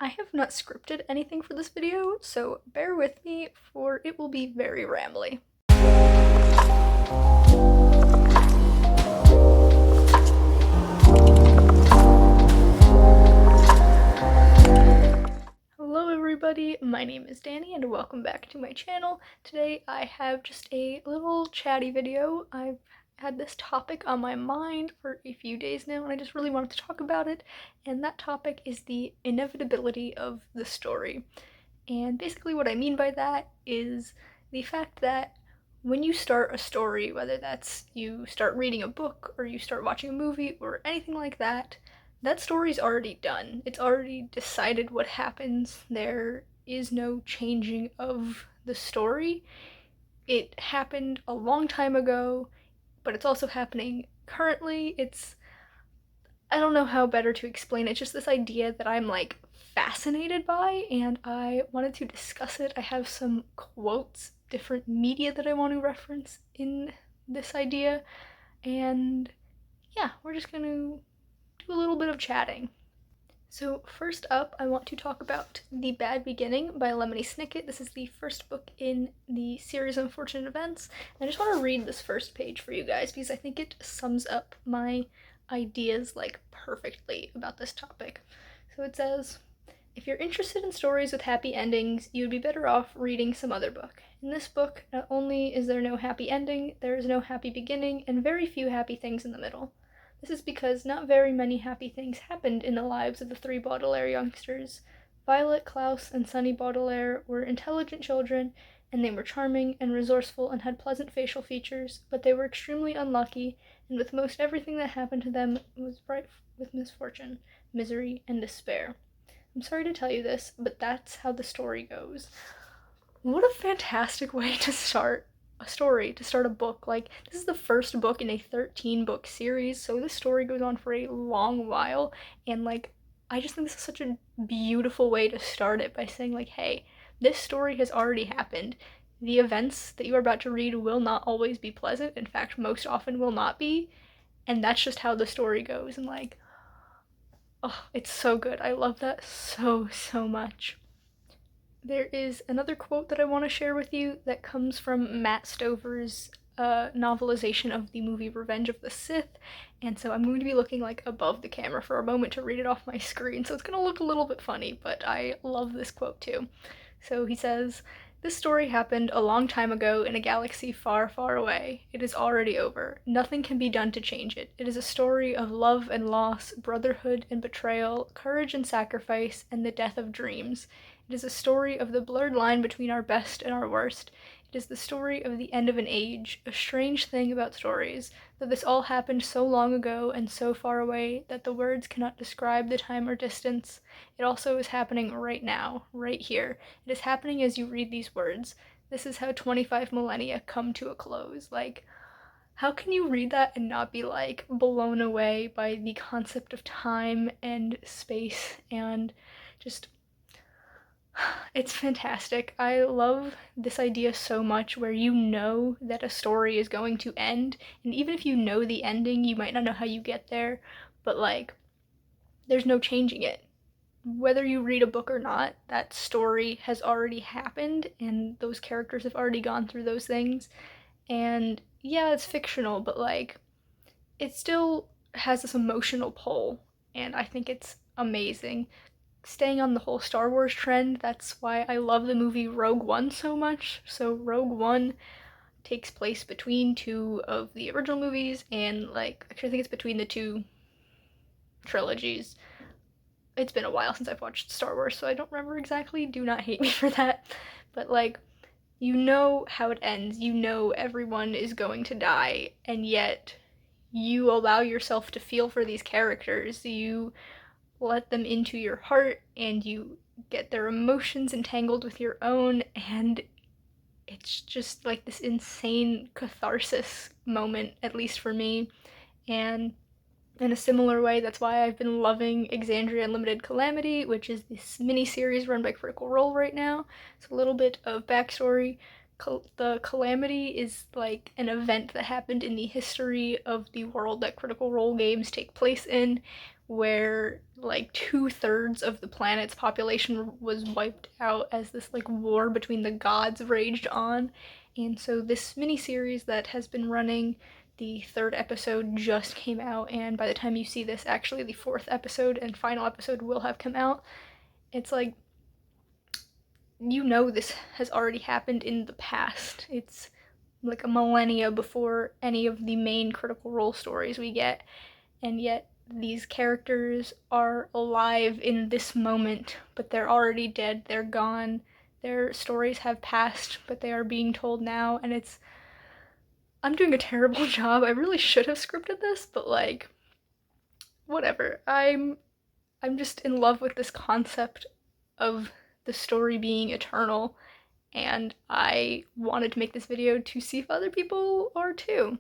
I have not scripted anything for this video, so bear with me, for it will be very rambly. Hello everybody, my name is Danny and welcome back to my channel. Today I have just a little chatty video. I've had this topic on my mind for a few days now and I just really wanted to talk about it, and that topic is the inevitability of the story. And basically what I mean by that is the fact that when you start a story, whether that's you start reading a book or you start watching a movie or anything like that, that story's already done. It's already decided what happens. There is no changing of the story. It happened a long time ago, but it's also happening currently. I don't know how better to explain it. It's just this idea that I'm like fascinated by, and I wanted to discuss it. I have some quotes, different media that I want to reference in this idea, and yeah, we're just gonna do a little bit of chatting. So first up, I want to talk about The Bad Beginning by Lemony Snicket. This is the first book in the series Unfortunate Events. And I just want to read this first page for you guys because I think it sums up my ideas like perfectly about this topic. So it says, if you're interested in stories with happy endings, you would be better off reading some other book. In this book, not only is there no happy ending, there is no happy beginning, and very few happy things in the middle. This is because not very many happy things happened in the lives of the three Baudelaire youngsters. Violet, Klaus, and Sunny Baudelaire were intelligent children, and they were charming and resourceful and had pleasant facial features, but they were extremely unlucky, and with most everything that happened to them was rife with misfortune, misery, and despair. I'm sorry to tell you this, but that's how the story goes. What a fantastic way to start a story, to start a book. Like, this is the first book in a 13-book series, so this story goes on for a long while, and like, I just think this is such a beautiful way to start it by saying like, hey, this story has already happened. The events that you are about to read will not always be pleasant. In fact, most often will not be, and that's just how the story goes. And like, oh, it's so good. I love that so much. There is another quote that I want to share with you that comes from Matt Stover's novelization of the movie Revenge of the Sith, and so I'm going to be looking like above the camera for a moment to read it off my screen, so it's going to look a little bit funny, but I love this quote too. So he says, "This story happened a long time ago in a galaxy far, far away. It is already over. Nothing can be done to change it. It is a story of love and loss, brotherhood and betrayal, courage and sacrifice, and the death of dreams. It is a story of the blurred line between our best and our worst. It is the story of the end of an age, a strange thing about stories, that this all happened so long ago and so far away that the words cannot describe the time or distance. It also is happening right now, right here. It is happening as you read these words. This is how 25 millennia come to a close." Like, how can you read that and not be like blown away by the concept of time and space and just, it's fantastic. I love this idea so much where you know that a story is going to end, and even if you know the ending, you might not know how you get there, but like, there's no changing it. Whether you read a book or not, that story has already happened, and those characters have already gone through those things. And yeah, it's fictional, but like, it still has this emotional pull, and I think it's amazing. Staying on the whole Star Wars trend, that's why I love the movie Rogue One so much. So Rogue One takes place between two of the original movies, and like, actually I think it's between the two trilogies. It's been a while since I've watched Star Wars, so I don't remember exactly. Do not hate me for that. But like, you know how it ends. You know everyone is going to die, and yet you allow yourself to feel for these characters. You let them into your heart and you get their emotions entangled with your own, and it's just like this insane catharsis moment, at least for me. And in a similar way, that's why I've been loving Exandria Unlimited Calamity, which is this mini-series run by Critical Role right now. So a little bit of backstory. The Calamity is like an event that happened in the history of the world that Critical Role games take place in, where like 2/3 of the planet's population was wiped out as this like war between the gods raged on. And so this mini-series that has been running, the third episode just came out, and by the time you see this, actually the fourth episode and final episode will have come out. It's like, you know, this has already happened in the past. It's like a millennia before any of the main Critical Role stories we get, and yet these characters are alive in this moment, but they're already dead, they're gone, their stories have passed, but they are being told now, and I'm doing a terrible job. I really should have scripted this, but like, whatever. I'm just in love with this concept of the story being eternal, and I wanted to make this video to see if other people are too.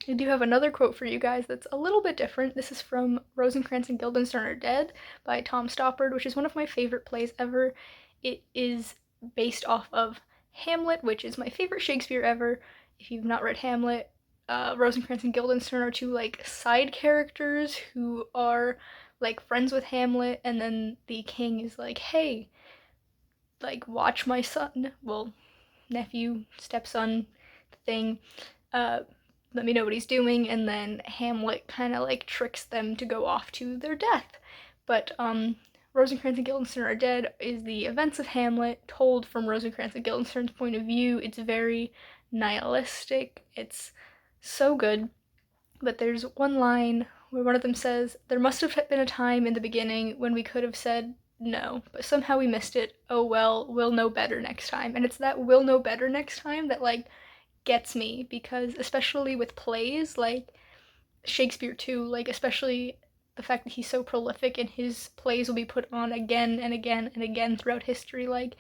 I do have another quote for you guys that's a little bit different. This is from Rosencrantz and Guildenstern Are Dead by Tom Stoppard, which is one of my favorite plays ever. It is based off of Hamlet, which is my favorite Shakespeare ever. If you've not read Hamlet, Rosencrantz and Guildenstern are two like side characters who are like friends with Hamlet, and then the king is like, hey, like, watch my son, well, nephew, stepson thing, let me know what he's doing, and then Hamlet kind of like tricks them to go off to their death. But Rosencrantz and Guildenstern Are Dead is the events of Hamlet told from Rosencrantz and Guildenstern's point of view. It's very nihilistic. It's so good. But there's one line where one of them says, "There must have been a time in the beginning when we could have said no, but somehow we missed it. Oh well, we'll know better next time." And it's that "we'll know better next time" that like gets me, because especially with plays like Shakespeare too, like especially the fact that he's so prolific and his plays will be put on again and again and again throughout history, like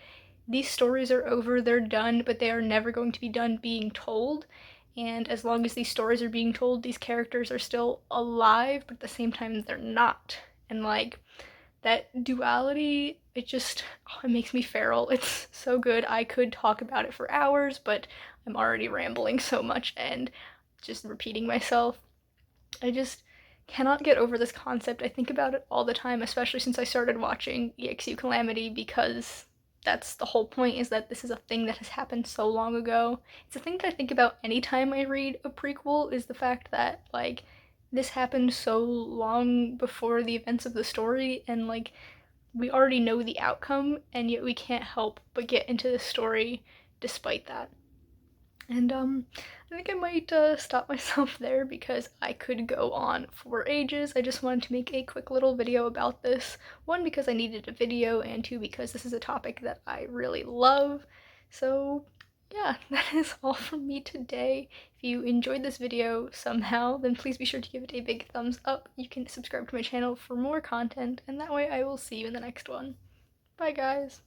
these stories are over, they're done, but they are never going to be done being told. And as long as these stories are being told, these characters are still alive, but at the same time they're not. And like that duality, it just, oh, it makes me feral. It's so good. I could talk about it for hours, but I'm already rambling so much and just repeating myself. I just cannot get over this concept. I think about it all the time, especially since I started watching EXU Calamity, because that's the whole point, is that this is a thing that has happened so long ago. It's a thing that I think about anytime I read a prequel, is the fact that like this happened so long before the events of the story, and like we already know the outcome, and yet we can't help but get into the story despite that. And I think I might stop myself there, because I could go on for ages. I just wanted to make a quick little video about this. One, because I needed a video, and two, because this is a topic that I really love. So yeah, that is all from me today. If you enjoyed this video somehow, then please be sure to give it a big thumbs up. You can subscribe to my channel for more content, and that way I will see you in the next one. Bye guys!